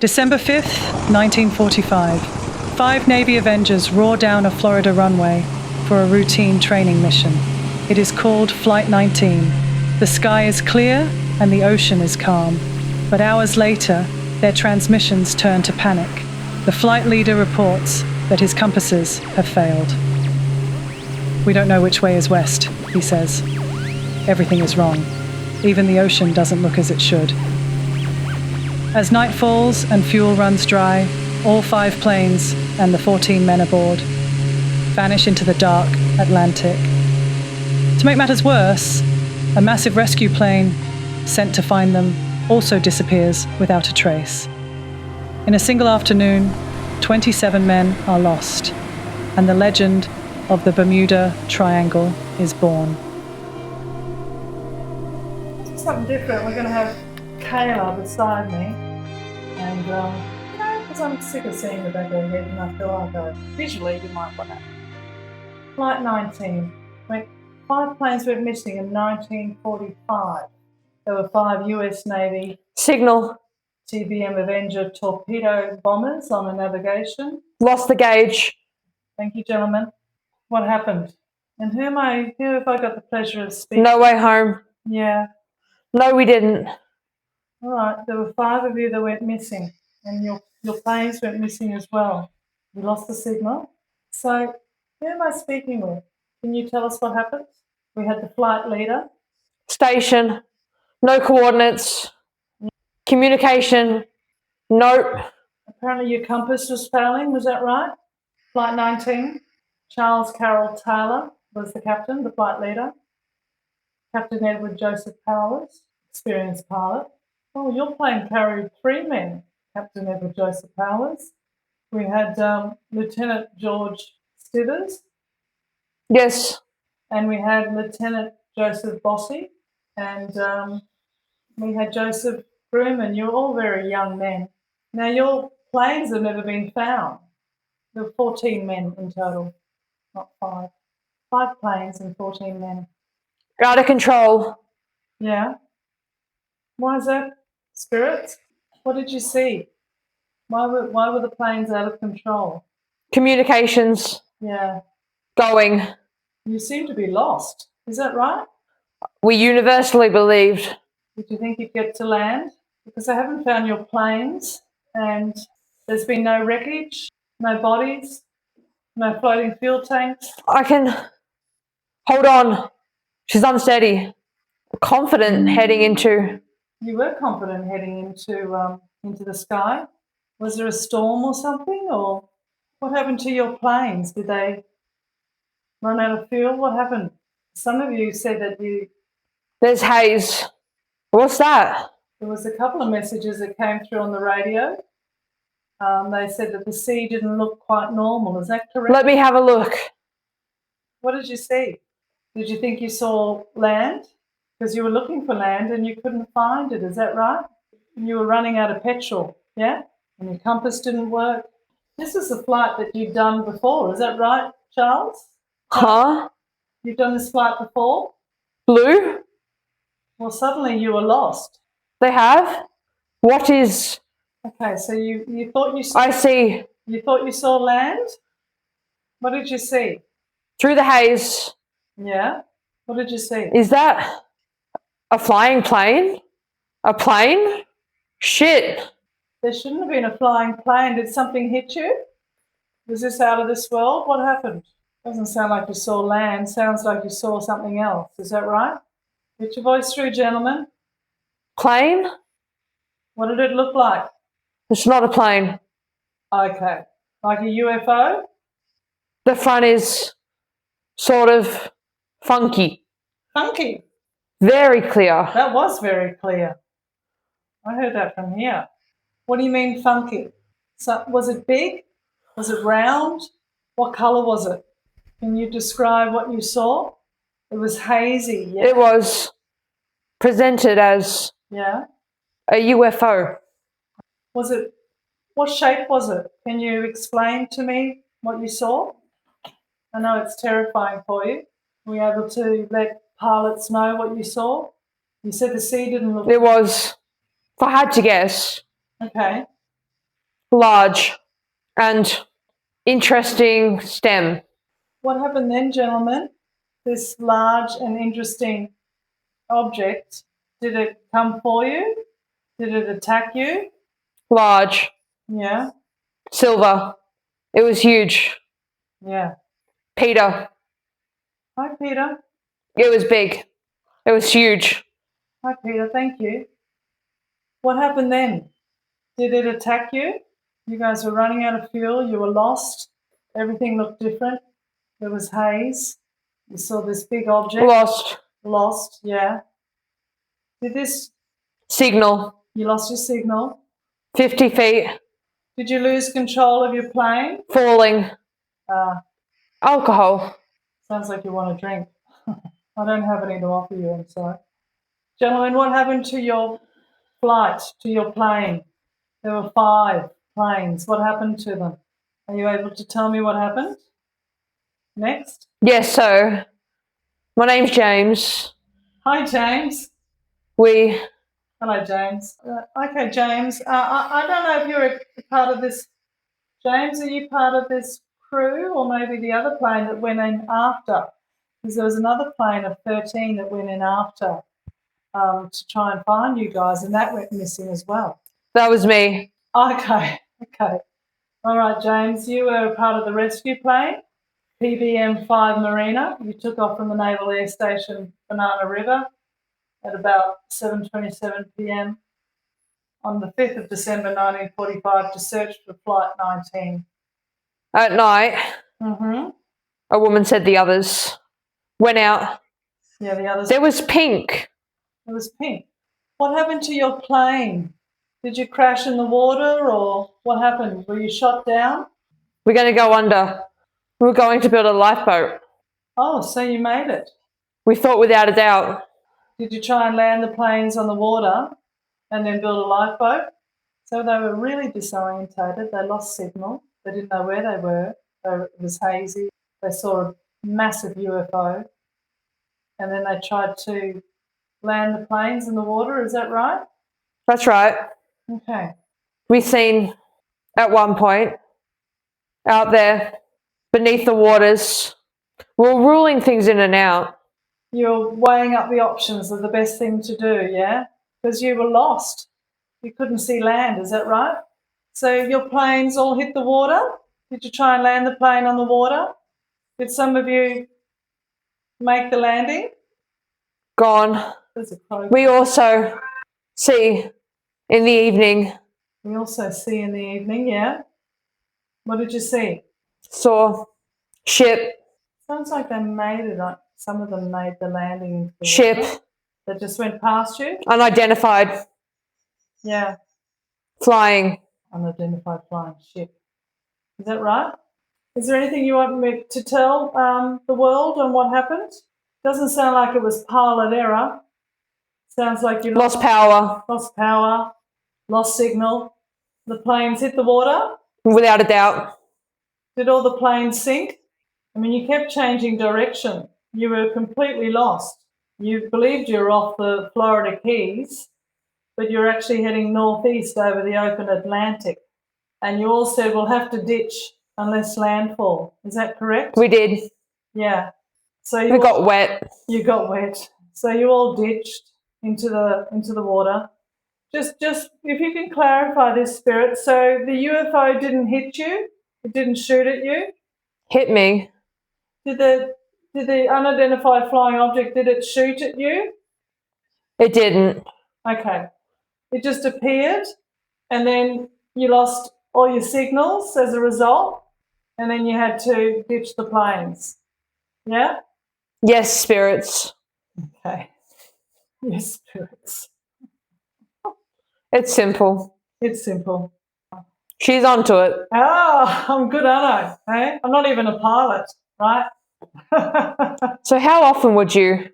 December 5th, 1945. 5 Navy Avengers roar down a Florida runway for a routine training mission. It is called Flight 19. The sky is clear and the ocean is calm. But hours later, their transmissions turn to panic. The flight leader reports that his compasses have failed. "We don't know which way is west," he says. "Everything is wrong. Even the ocean doesn't look as it should." As night falls and fuel runs dry, all 5 planes and the 14 men aboard vanish into the dark Atlantic. To make matters worse, a massive rescue plane sent to find them also disappears without a trace. In a single afternoon, 27 men are lost, and the legend of the Bermuda Triangle is born. Something different. We're going to have Kayla beside me, and because I'm sick of seeing the back of her head, and I feel like visually you might want to. Flight 19. 5 planes went missing in 1945. There were 5 US Navy Signal. TBM Avenger torpedo bombers on a navigation. Lost the gauge. Thank you, gentlemen. What happened? And who have I got the pleasure of speaking? No way home. Yeah. No, we didn't. All right. There were 5 of you that went missing, and your planes went missing as well. You lost the signal. So who am I speaking with? Can you tell us what happened? We had the flight leader. Station. No coordinates. Communication. Nope. Apparently your compass was failing. Was that right? Flight 19. Charles Carroll Taylor was the captain, the flight leader. Captain Edward Joseph Powers, experienced pilot. Oh, your plane carried 3 men, Captain Edward Joseph Powers. We had Lieutenant George Stivers. Yes. And we had Lieutenant Joseph Bossy. And we had Joseph Grumman. You're all very young men. Now, your planes have never been found. There were 14 men in total, not 5. 5 planes and 14 men. Out of control. Yeah. Why is that, spirits? What did you see? Why were the planes out of control? Communications. Yeah. Going. You seem to be lost. Is that right? We universally believed. Did you think you'd get to land? Because I haven't found your planes, and there's been no wreckage, no bodies, no floating fuel tanks. I can... Hold on. She's unsteady. Confident heading into... You were confident heading into the sky. Was there a storm or something, or what happened to your planes? Did they run out of fuel? What happened? Some of you said that There's haze. What's that? there was a couple of messages that came through on the radio. They said that the sea didn't look quite normal. Is that correct? Let me have a look. What did you see? Did you think you saw land? Because you were looking for land and you couldn't find it. Is that right? And you were running out of petrol, yeah? And your compass didn't work. This is a flight that you've done before. Is that right, Charles? Huh? You've done this flight before? Blue? Well, suddenly you were lost. They have? What is... Okay, so you thought you saw... I see. You thought you saw land? What did you see? Through the haze. Yeah? What did you see? Is that a flying plane? A plane? Shit. There shouldn't have been a flying plane. Did something hit you? Was this out of this world? What happened? Doesn't sound like you saw land. Sounds like you saw something else. Is that right? Get your voice through, gentlemen. Plane? What did it look like? It's not a plane. Okay. Like a UFO? The front is sort of funky. Funky. Very clear. That was very clear. I heard that from here. What do you mean funky? So, was it big? Was it round? What colour was it? Can you describe what you saw? It was hazy, yeah? It was presented as Yeah. a UFO. Was it, what shape was it? Can you explain to me what you saw? I know it's terrifying for you. Were you able to let pilots know what you saw? You said the sea didn't look... It was, if I had to guess, Okay. large, and interesting stem. What happened then, gentlemen? This large and interesting object, did it come for you? Did it attack you? Large, Yeah, silver. It was huge. yeah. Peter. Hi, Peter. It was big. It was huge. Hi, Peter. Thank you. What happened then? Did it attack you? You guys were running out of fuel. You were lost. Everything looked different. There was haze. You saw this big object. Lost. Lost, yeah. Did this, Signal. you lost your signal. 50 feet. Did you lose control of your plane? Falling. Alcohol. Sounds like you want a drink. I don't have any to offer you, I'm sorry. Gentlemen, what happened to your flight, to your plane? There were 5 planes. What happened to them? Are you able to tell me what happened? Next. Yes, so my name's James. Hi, James. Hello, James. Okay, James. I don't know if you're a part of this. James, are you part of this crew or maybe the other plane that went in after? Because there was another plane of 13 that went in after to try and find you guys, and that went missing as well. That was me. Okay. All right, James, you were a part of the rescue plane, PBM-5 Marina. You took off from the Naval Air Station, Banana River, at about 7:27 p.m. on the 5th of December 1945 to search for Flight 19. At night, Mm-hmm. a woman said the others went out. Yeah, the others. There was pink. It was pink. What happened to your plane? Did you crash in the water or what happened? Were you shot down? We're going to go under. We were going to build a lifeboat. Oh, so you made it. We thought without a doubt. Did you try and land the planes on the water and then build a lifeboat? So they were really disorientated. They lost signal. They didn't know where they were. It was hazy. They saw a massive UFO. And then they tried to land the planes in the water. Is that right? That's right. Okay. We seen at one point out there beneath the waters. We were ruling things in and out. You're weighing up the options of the best thing to do, yeah? Because you were lost. You couldn't see land, is that right? So your planes all hit the water? Did you try and land the plane on the water? Did some of you make the landing? Gone. There's a crow. We also see in the evening. We also see in the evening, yeah? What did you see? Saw ship. Sounds like they made it. Some of them made the landing into the Ship. water. That just went past you? Unidentified. Yeah. Flying. Unidentified flying ship. Is that right? Is there anything you want me to tell the world on what happened? Doesn't sound like it was pilot error. Sounds like you Lost power. Lost signal. The planes hit the water? Without a doubt. Did all the planes sink? I mean, you kept changing direction. You were completely lost. You believed you were off the Florida Keys, but you're actually heading northeast over the open Atlantic. And you all said, we'll have to ditch unless landfall. Is that correct? We did. Yeah. So We got wet. You got wet. So you all ditched into the water. Just if you can clarify this, Spirit. So the UFO didn't hit you? It didn't shoot at you? Hit me. Did the unidentified flying object, did it shoot at you? It didn't. Okay. It just appeared and then you lost all your signals as a result and then you had to ditch the planes. Yeah? Yes, spirits. Okay. Yes, spirits. It's simple. It's simple. She's onto it. Oh, I'm good, aren't I? Hey? I'm not even a pilot, right? So how often would you?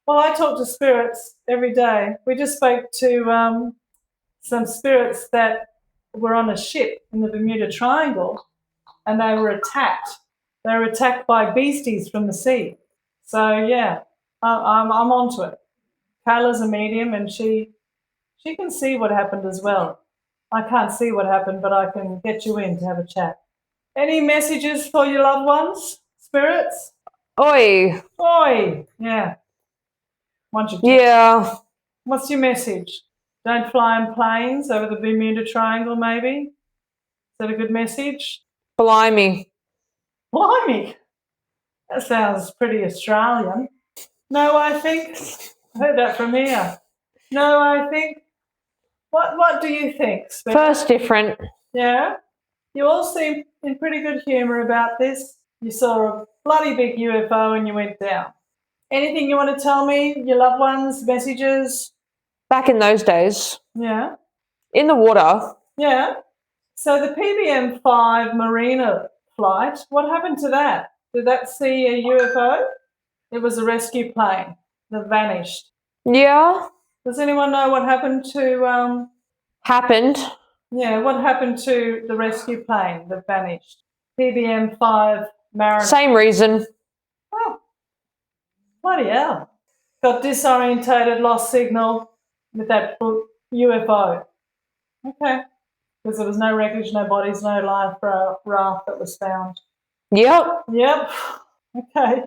Well, I talk to spirits every day. We just spoke to some spirits that were on a ship in the Bermuda Triangle and they were attacked. They were attacked by beasties from the sea. So, yeah, I'm onto it. Kayla's a medium and she can see what happened as well. I can't see what happened, but I can get you in to have a chat. Any messages for your loved ones, spirits? Oi. Oi! Yeah. Want you to. Yeah. What's your message? Don't fly in planes over the Bermuda Triangle, maybe? Is that a good message? Blimey. Blimey! That sounds pretty Australian. No, I think. I heard that from here. No, I think. What do you think, Spirit? First different. Yeah? You all seem in pretty good humour about this. You saw a bloody big UFO and you went down. Anything you want to tell me? Your loved ones, messages? Back in those days, Yeah? in the water, Yeah? So the PBM-5 Marina flight, what happened to that? Did that see a UFO? It was a rescue plane that vanished. yeah, Does anyone know what happened to, happened. what happened to the rescue plane that vanished? PBM-5 Mariner. Same reason. Oh, bloody hell. Got disorientated, lost signal with that UFO. Okay. Because there was no wreckage, no bodies, no life raft that was found. Yep. Yep. Okay.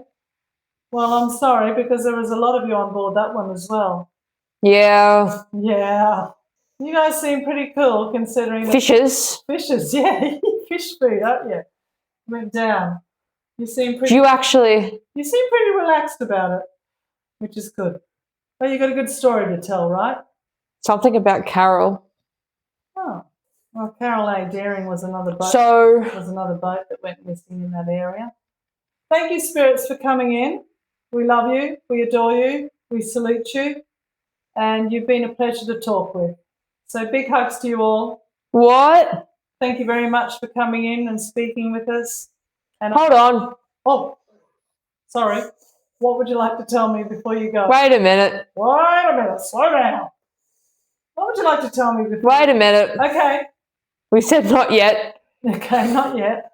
Well, I'm sorry because there was a lot of you on board that one as well. Yeah. Yeah. You guys seem pretty cool considering Fishes. Fishes, yeah. Fish food, aren't you? Went down. You seem pretty relaxed about it, which is good. But you got a good story to tell, right? Something about Carol. Oh. Well, Carol A. Daring was another boat. That went missing in that area. Thank you, spirits, for coming in. We love you. We adore you. We salute you. And you've been a pleasure to talk with. So big hugs to you all. What? Thank you very much for coming in and speaking with us. And Hold on. Oh, sorry. What would you like to tell me before you go? Wait a minute. Wait a minute. Slow down. What would you like to tell me before? Wait a minute. Okay. We said not yet. Okay, not yet.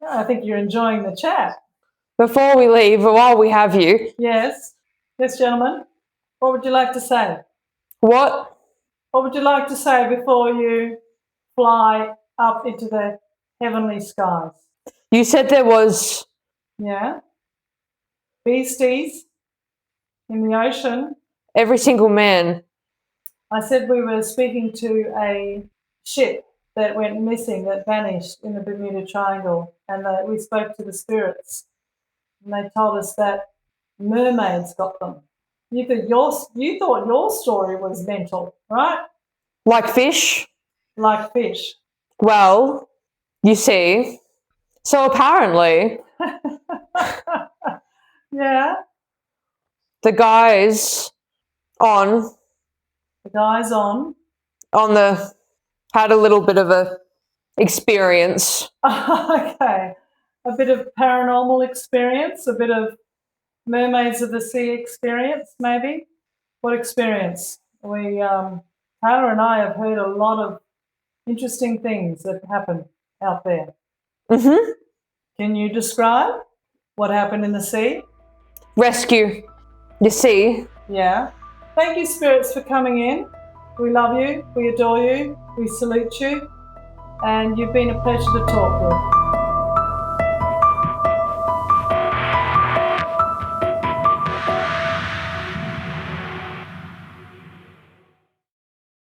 No, I think you're enjoying the chat. Before we leave, while we have you. Yes. Yes, gentlemen. What would you like to say? What? What would you like to say before you fly up into the heavenly skies? You said there was... Yeah? Beasties in the ocean. Every single man. I said we were speaking to a ship that went missing, that vanished in the Bermuda Triangle, and we spoke to the spirits, and they told us that mermaids got them. You thought your story was mental, right? Like fish? Like fish. Well, you see, so apparently... Yeah? The guys on the had a little bit of a experience. Okay. A bit of paranormal experience, a bit of mermaids of the sea experience, maybe. What experience? Hannah and I have heard a lot of interesting things that happen out there. Mm-hmm. Can you describe what happened in the sea? Rescue. You see? Yeah. Thank you, spirits, for coming in. We love you. We adore you. We salute you. And you've been a pleasure to talk with.